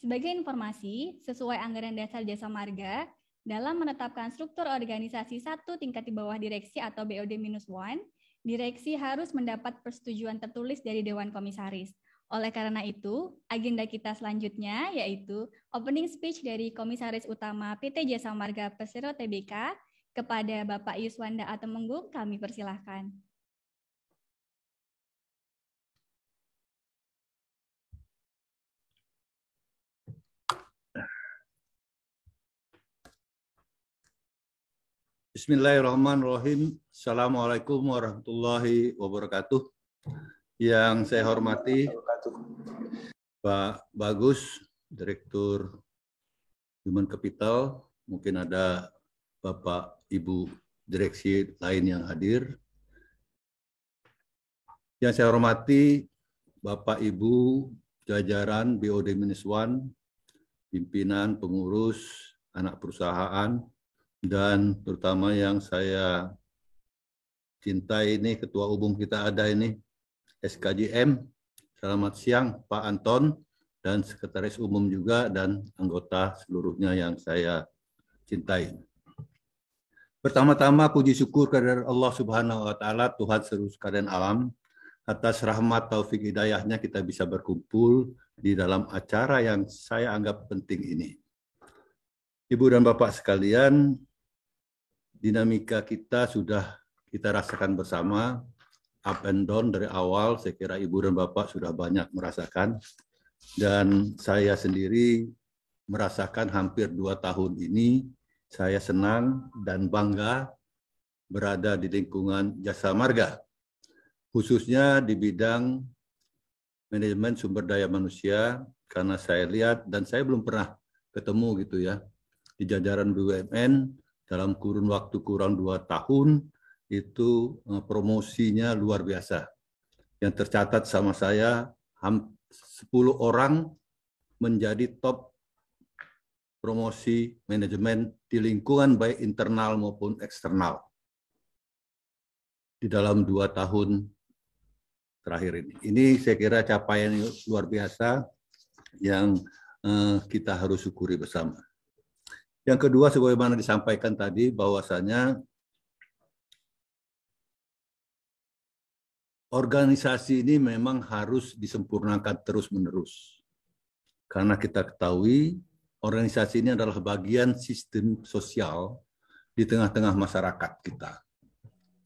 Sebagai informasi, sesuai anggaran dasar Jasa Marga, dalam menetapkan struktur organisasi satu tingkat di bawah direksi atau BOD-1, direksi harus mendapat persetujuan tertulis dari Dewan Komisaris. Oleh karena itu, agenda kita selanjutnya yaitu opening speech dari Komisaris Utama PT Jasa Marga Persero Tbk kepada Bapak Yuswanda Atemenggung, kami persilahkan. Bismillahirrahmanirrahim. Assalamualaikum warahmatullahi wabarakatuh. Yang saya hormati Pak Bagus, Direktur Human Capital, mungkin ada Bapak Ibu Direksi lain yang hadir. Yang saya hormati Bapak Ibu jajaran BOD-1, pimpinan, pengurus, anak perusahaan, dan terutama yang saya cintai ini, Ketua Umum kita ada ini, SKJM. Selamat siang Pak Anton, dan Sekretaris Umum juga, dan anggota seluruhnya yang saya cintai. Pertama-tama puji syukur kepada Allah Subhanahu wa Ta'ala, Tuhan seluruh sekalian alam, atas rahmat taufik hidayahnya kita bisa berkumpul di dalam acara yang saya anggap penting ini. Ibu dan Bapak sekalian, dinamika kita sudah kita rasakan bersama, up and down dari awal, saya kira Ibu dan Bapak sudah banyak merasakan, dan saya sendiri merasakan hampir 2 tahun ini, saya senang dan bangga berada di lingkungan Jasa Marga, khususnya di bidang manajemen sumber daya manusia, karena saya lihat, dan saya belum pernah ketemu gitu ya, di jajaran BUMN, dalam kurun waktu kurang 2 tahun, itu promosinya luar biasa. Yang tercatat sama saya, 10 orang menjadi top promosi manajemen di lingkungan baik internal maupun eksternal di dalam 2 tahun terakhir ini. Ini saya kira capaian luar biasa yang kita harus syukuri bersama. Yang kedua, sebagaimana disampaikan tadi, bahwasanya organisasi ini memang harus disempurnakan terus-menerus. Karena kita ketahui, organisasi ini adalah bagian sistem sosial di tengah-tengah masyarakat kita.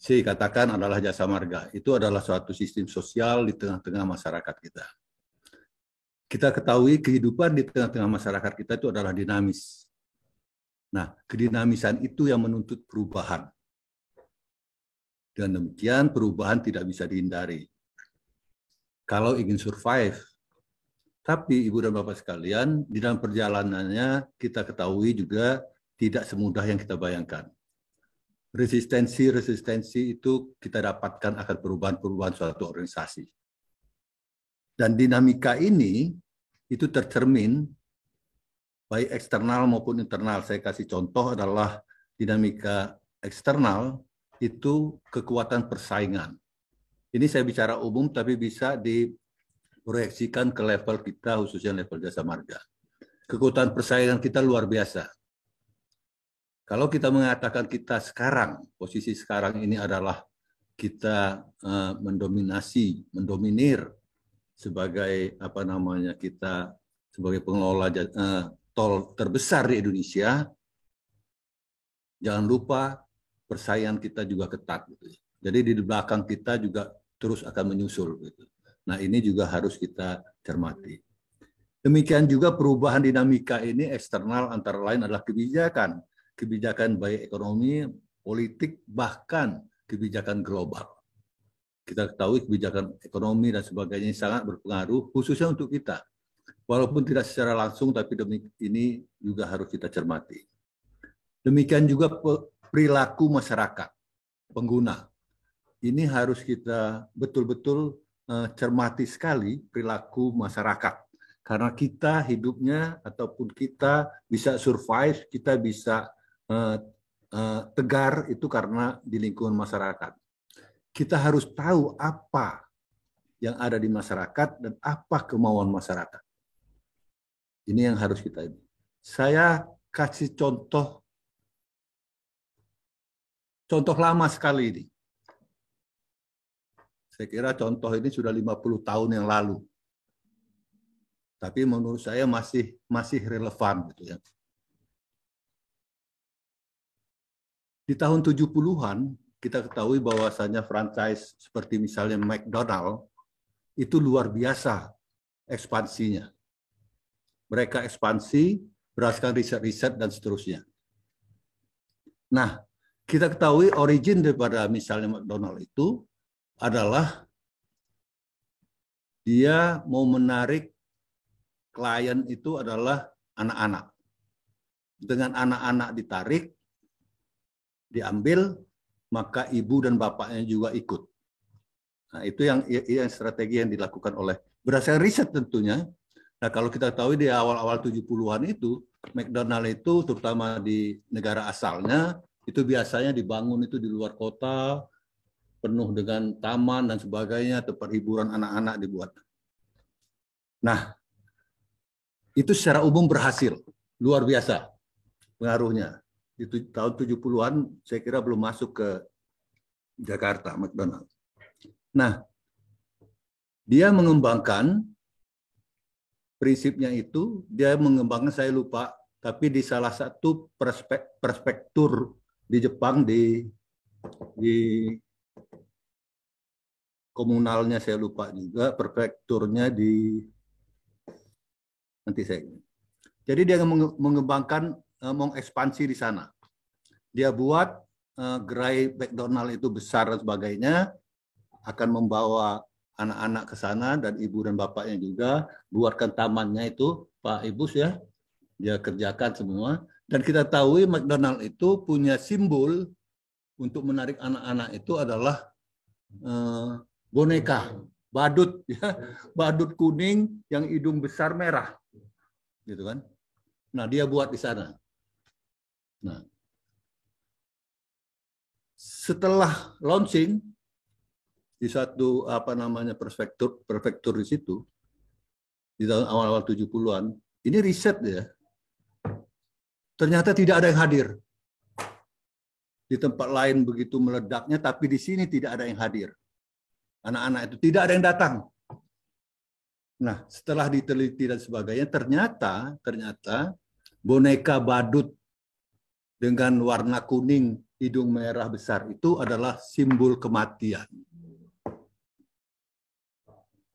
Saya katakan adalah Jasa Marga, itu adalah suatu sistem sosial di tengah-tengah masyarakat kita. Kita ketahui kehidupan di tengah-tengah masyarakat kita itu adalah dinamis. Nah, kedinamisan itu yang menuntut perubahan. Dan demikian perubahan tidak bisa dihindari. Kalau ingin survive. Tapi Ibu dan Bapak sekalian, di dalam perjalanannya kita ketahui juga tidak semudah yang kita bayangkan. Resistensi itu kita dapatkan akan perubahan-perubahan suatu organisasi. Dan dinamika ini itu tercermin baik eksternal maupun internal. Saya kasih contoh adalah dinamika eksternal itu kekuatan persaingan. Ini saya bicara umum tapi bisa diproyeksikan ke level kita, khususnya level Jasa Marga. Kekuatan persaingan kita luar biasa. Kalau kita mengatakan kita sekarang, posisi sekarang ini adalah kita mendominir sebagai kita sebagai pengelola tol terbesar di Indonesia, jangan lupa persaingan kita juga ketat. Gitu. Jadi di belakang kita juga terus akan menyusul. Gitu. Nah ini juga harus kita cermati. Demikian juga perubahan dinamika ini eksternal antara lain adalah kebijakan. Kebijakan baik ekonomi, politik, bahkan kebijakan global. Kita ketahui kebijakan ekonomi dan sebagainya sangat berpengaruh, khususnya untuk kita. Walaupun tidak secara langsung, tapi ini juga harus kita cermati. Demikian juga perilaku masyarakat, pengguna. Ini harus kita betul-betul cermati sekali perilaku masyarakat. Karena kita hidupnya ataupun kita bisa survive, kita bisa tegar itu karena di lingkungan masyarakat. Kita harus tahu apa yang ada di masyarakat dan apa kemauan masyarakat. Ini yang harus kita ini. Saya kasih contoh lama sekali ini. Saya kira contoh ini sudah 50 tahun yang lalu. Tapi menurut saya masih relevan gitu ya. Di tahun 70-an kita ketahui bahwasanya franchise seperti misalnya McDonald itu luar biasa ekspansinya. Mereka ekspansi berdasarkan riset-riset dan seterusnya. Nah, kita ketahui origin daripada misalnya McDonald itu adalah dia mau menarik klien itu adalah anak-anak. Dengan anak-anak ditarik, diambil, maka ibu dan bapaknya juga ikut. Nah, itu yang strategi yang dilakukan oleh berdasarkan riset tentunya. Nah, kalau kita tahu di awal-awal 70-an itu, McDonald itu terutama di negara asalnya, itu biasanya dibangun itu di luar kota, penuh dengan taman dan sebagainya, tempat hiburan anak-anak dibuat. Nah, itu secara umum berhasil, luar biasa pengaruhnya. Itu tahun 70-an saya kira belum masuk ke Jakarta, McDonald. Nah, dia mengembangkan prinsipnya itu, dia mengembangkan, saya lupa, tapi di salah satu prefektur di Jepang, di komunalnya saya lupa juga, prefekturnya di, nanti saya. Jadi dia mengembangkan, mengekspansi di sana. Dia buat gerai McDonald itu besar dan sebagainya, akan membawa anak-anak ke sana dan ibu dan bapaknya juga, buatkan tamannya itu Pak Ibus ya, dia kerjakan semua. Dan kita tahu McDonald itu punya simbol untuk menarik anak-anak itu adalah boneka, badut ya, badut kuning yang hidung besar merah, gitu kan. Nah, dia buat di sana. Nah, setelah launching di satu prefektur di situ di tahun awal-awal 70-an, ini riset ya. Ternyata tidak ada yang hadir. Di tempat lain begitu meledaknya, tapi di sini tidak ada yang hadir. Anak-anak itu tidak ada yang datang. Nah, setelah diteliti dan sebagainya, ternyata boneka badut dengan warna kuning, hidung merah besar itu adalah simbol kematian.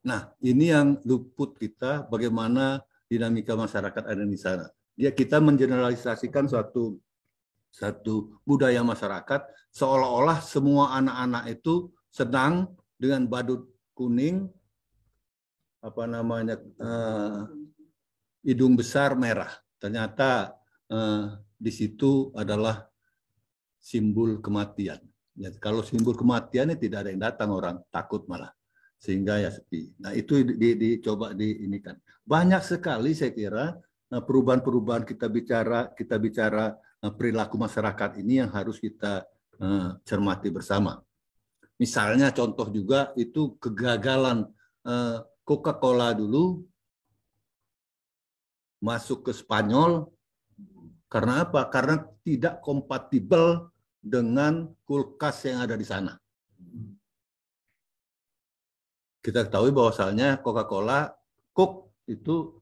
Nah, ini yang luput kita, bagaimana dinamika masyarakat ada di sana. Ya, kita mengeneralisasikan suatu budaya masyarakat, seolah-olah semua anak-anak itu senang dengan badut kuning, hidung besar merah. Ternyata di situ adalah simbol kematian. Ya, kalau simbol kematian tidak ada yang datang, orang takut malah. Sehingga ya sepi. Nah, itu dicoba diinikan. Banyak sekali saya kira perubahan-perubahan kita bicara perilaku masyarakat ini yang harus kita cermati bersama. Misalnya contoh juga itu kegagalan Coca-Cola dulu masuk ke Spanyol. Karena apa? Karena tidak kompatibel dengan kulkas yang ada di sana. Kita ketahui bahwasannya Coca-Cola, Coke itu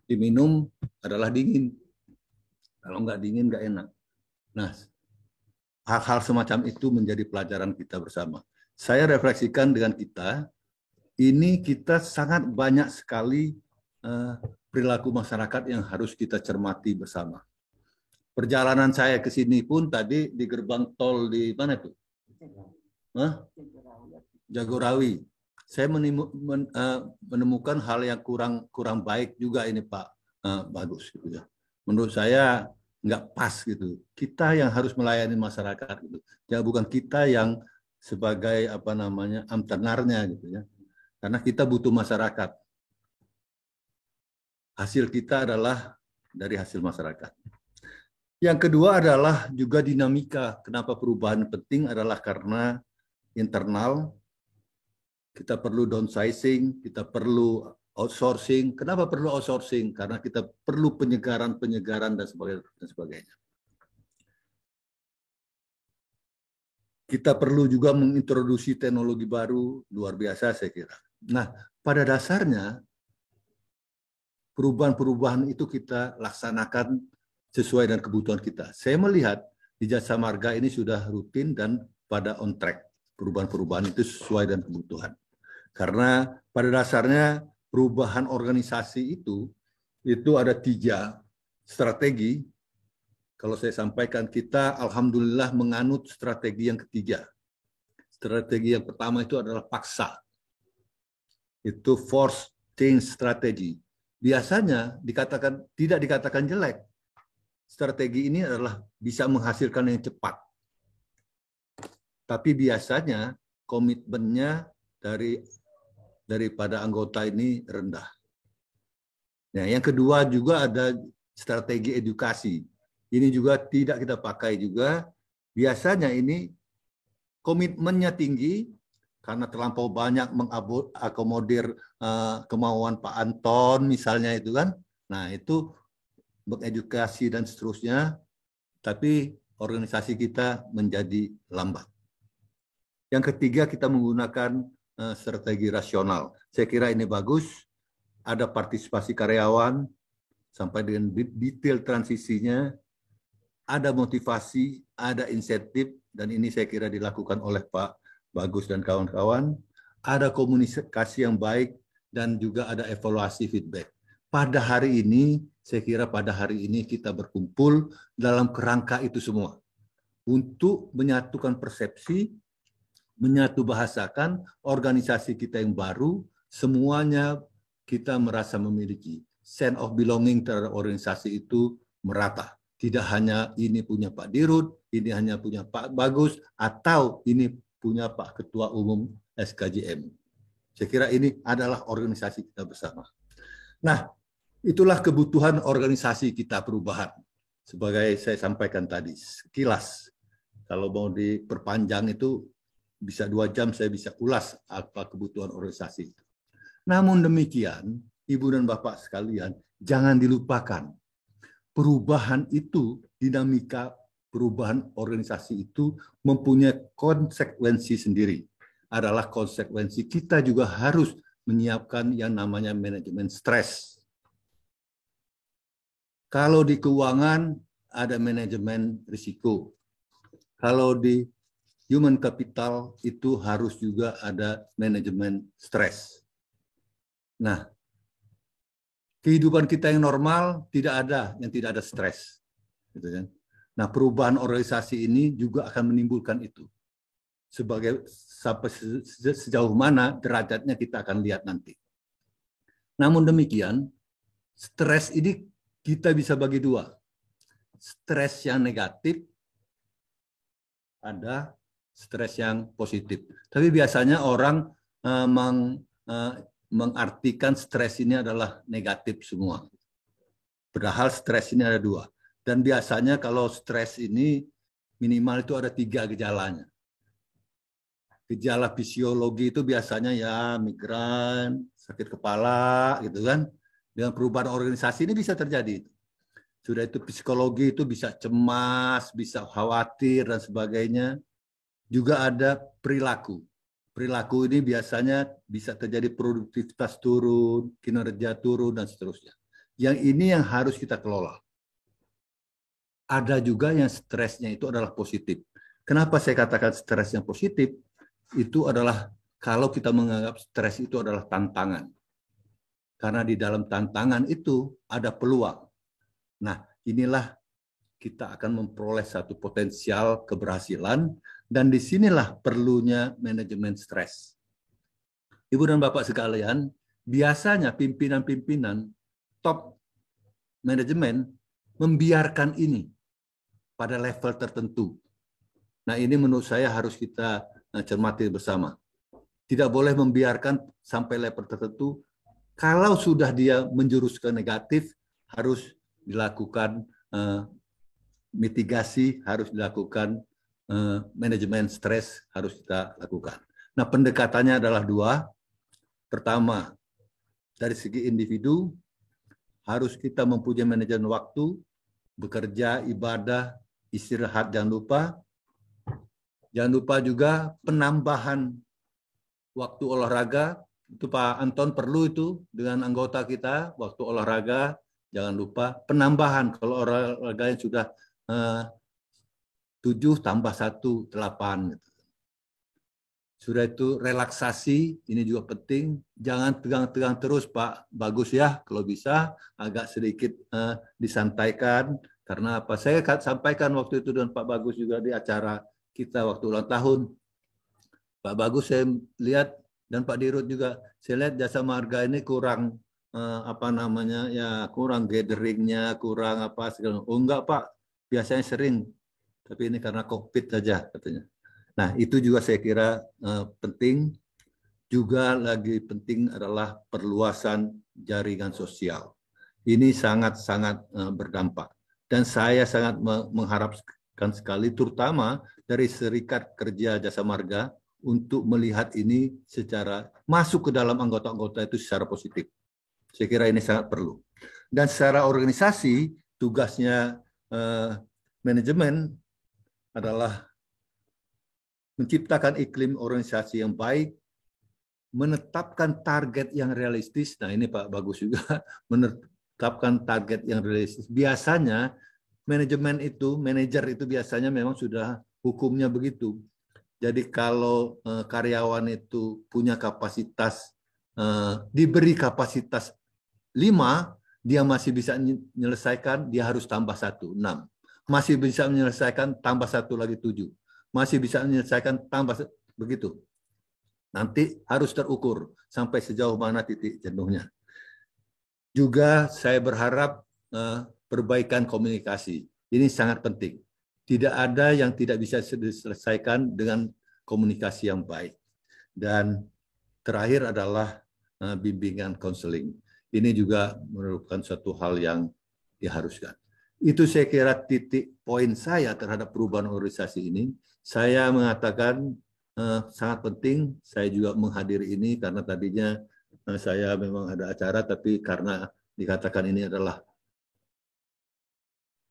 diminum adalah dingin. Kalau nggak dingin nggak enak. Nah, hal-hal semacam itu menjadi pelajaran kita bersama. Saya refleksikan dengan kita, ini kita sangat banyak sekali perilaku masyarakat yang harus kita cermati bersama. Perjalanan saya ke sini pun tadi di gerbang tol di mana itu? Jagorawi. Saya menemukan hal yang kurang baik juga ini Pak Bagus. Gitu ya. Menurut saya nggak pas gitu. Kita yang harus melayani masyarakat gitu. Ya bukan kita yang sebagai amtenarnya gitu ya. Karena kita butuh masyarakat. Hasil kita adalah dari hasil masyarakat. Yang kedua adalah juga dinamika. Kenapa perubahan penting adalah karena internal. Kita perlu downsizing, kita perlu outsourcing. Kenapa perlu outsourcing? Karena kita perlu penyegaran dan sebagainya. Kita perlu juga mengintroduksi teknologi baru, luar biasa saya kira. Nah, pada dasarnya perubahan-perubahan itu kita laksanakan sesuai dengan kebutuhan kita. Saya melihat di Jasa Marga ini sudah rutin dan pada on track. Perubahan-perubahan itu sesuai dengan kebutuhan. Karena pada dasarnya perubahan organisasi itu ada 3 strategi. Kalau saya sampaikan, kita alhamdulillah menganut strategi yang ketiga. Strategi yang pertama itu adalah paksa. Itu force change strategy. Biasanya tidak dikatakan jelek. Strategi ini adalah bisa menghasilkan yang cepat. Tapi biasanya komitmennya daripada anggota ini rendah. Nah, yang kedua juga ada strategi edukasi. Ini juga tidak kita pakai juga. Biasanya ini komitmennya tinggi karena terlampau banyak mengakomodir kemauan Pak Anton misalnya itu kan. Nah, itu mengedukasi dan seterusnya, tapi organisasi kita menjadi lambat. Yang ketiga, kita menggunakan strategi rasional. Saya kira ini bagus. Ada partisipasi karyawan sampai dengan detail transisinya. Ada motivasi, ada insentif, dan ini saya kira dilakukan oleh Pak Bagus dan kawan-kawan. Ada komunikasi yang baik, dan juga ada evaluasi feedback. Pada hari ini, saya kira pada hari ini kita berkumpul dalam kerangka itu semua. Untuk menyatukan persepsi, menyatu bahasakan organisasi kita yang baru, semuanya kita merasa memiliki sense of belonging terhadap organisasi itu merata. Tidak hanya ini punya Pak Dirut, ini hanya punya Pak Bagus, atau ini punya Pak Ketua Umum SKJM. Saya kira ini adalah organisasi kita bersama. Nah, itulah kebutuhan organisasi kita perubahan. Sebagai saya sampaikan tadi, sekilas. Kalau mau diperpanjang itu bisa 2 jam saya bisa ulas apa kebutuhan organisasi itu. Namun demikian, Ibu dan Bapak sekalian, jangan dilupakan. Perubahan itu, dinamika perubahan organisasi itu mempunyai konsekuensi sendiri. Adalah konsekuensi kita juga harus menyiapkan yang namanya manajemen stres. Kalau di keuangan ada manajemen risiko. Kalau di human capital itu harus juga ada manajemen stres. Nah, kehidupan kita yang normal tidak ada yang tidak ada stres, gitu kan? Nah, perubahan organisasi ini juga akan menimbulkan itu. Sampai sejauh mana derajatnya kita akan lihat nanti. Namun demikian, stres ini kita bisa bagi 2. Stres yang negatif, ada stres yang positif. Tapi biasanya orang mengartikan stres ini adalah negatif semua. Padahal stres ini ada 2. Dan biasanya kalau stres ini minimal itu ada 3 gejalanya. Gejala fisiologi itu biasanya ya migran, sakit kepala gitu kan. Dengan perubahan organisasi ini bisa terjadi. Sudah itu psikologi itu bisa cemas, bisa khawatir dan sebagainya. Juga ada perilaku. Perilaku ini biasanya bisa terjadi produktivitas turun, kinerja turun, dan seterusnya. Yang ini yang harus kita kelola. Ada juga yang stresnya itu adalah positif. Kenapa saya katakan stres yang positif? Itu adalah kalau kita menganggap stres itu adalah tantangan. Karena di dalam tantangan itu ada peluang. Nah, inilah kita akan memperoleh satu potensial keberhasilan, dan disinilah perlunya manajemen stres. Ibu dan Bapak sekalian, biasanya pimpinan-pimpinan top manajemen membiarkan ini pada level tertentu. Nah, ini menurut saya harus kita cermati bersama. Tidak boleh membiarkan sampai level tertentu. Kalau sudah dia menjurus ke negatif, harus dilakukan mitigasi, harus dilakukan manajemen stres, harus kita lakukan. Nah, pendekatannya adalah 2. Pertama, dari segi individu, harus kita mempunyai manajemen waktu, bekerja, ibadah, istirahat, jangan lupa. Jangan lupa juga penambahan waktu olahraga. Itu Pak Anton perlu itu dengan anggota kita, waktu olahraga. Jangan lupa penambahan. Kalau olahraga yang sudah 7 tambah 1, 8. Sudah itu relaksasi, ini juga penting. Jangan tegang-tegang terus Pak, bagus ya. Kalau bisa agak sedikit disantaikan. Karena apa? Saya sampaikan waktu itu dengan Pak Bagus juga di acara kita waktu ulang tahun. Pak Bagus saya lihat dan Pak Dirut juga, saya lihat Jasa Marga ini kurang kurang gatheringnya, kurang apa segala. Oh enggak Pak, biasanya sering. Tapi ini karena COVID saja katanya. Nah, itu juga saya kira penting. Juga lagi penting adalah perluasan jaringan sosial. Ini sangat-sangat berdampak. Dan saya sangat mengharapkan sekali, terutama dari Serikat Kerja Jasa Marga, untuk melihat ini secara masuk ke dalam anggota-anggota itu secara positif. Saya kira ini sangat perlu. Dan secara organisasi, tugasnya manajemen adalah menciptakan iklim organisasi yang baik, menetapkan target yang realistis. Nah ini Pak Bagus juga, menetapkan target yang realistis. Biasanya manajer itu biasanya memang sudah hukumnya begitu. Jadi kalau karyawan itu punya kapasitas, diberi kapasitas 5, dia masih bisa menyelesaikan, dia harus tambah 1, 6. Masih bisa menyelesaikan, tambah 1 lagi 7. Masih bisa menyelesaikan, tambah begitu. Nanti harus terukur sampai sejauh mana titik jenuhnya. Juga saya berharap perbaikan komunikasi. Ini sangat penting. Tidak ada yang tidak bisa diselesaikan dengan komunikasi yang baik. Dan terakhir adalah bimbingan konseling. Ini juga merupakan suatu hal yang diharuskan. Itu saya kira titik poin saya terhadap perubahan organisasi ini. Saya mengatakan sangat penting. Saya juga menghadiri ini karena tadinya saya memang ada acara, tapi karena dikatakan ini adalah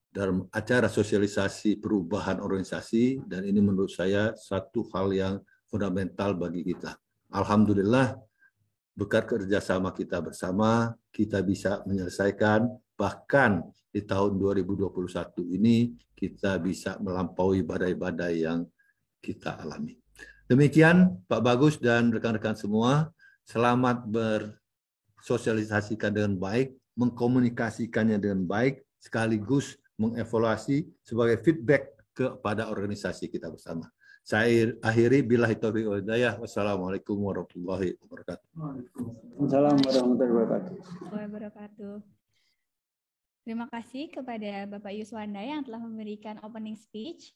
dalam acara sosialisasi perubahan organisasi, dan ini menurut saya satu hal yang fundamental bagi kita. Alhamdulillah, berkat kerjasama kita bersama, kita bisa menyelesaikan, bahkan di tahun 2021 ini kita bisa melampaui badai-badai yang kita alami. Demikian Pak Bagus dan rekan-rekan semua, selamat bersosialisasikan dengan baik, mengkomunikasikannya dengan baik, sekaligus mengevaluasi sebagai feedback kepada organisasi kita bersama. Saya akhiri billahi taufiq wal hidayah. Wassalamualaikum warahmatullahi wabarakatuh. Assalamualaikum warahmatullahi wabarakatuh. Terima kasih kepada Bapak Yuswanda yang telah memberikan opening speech.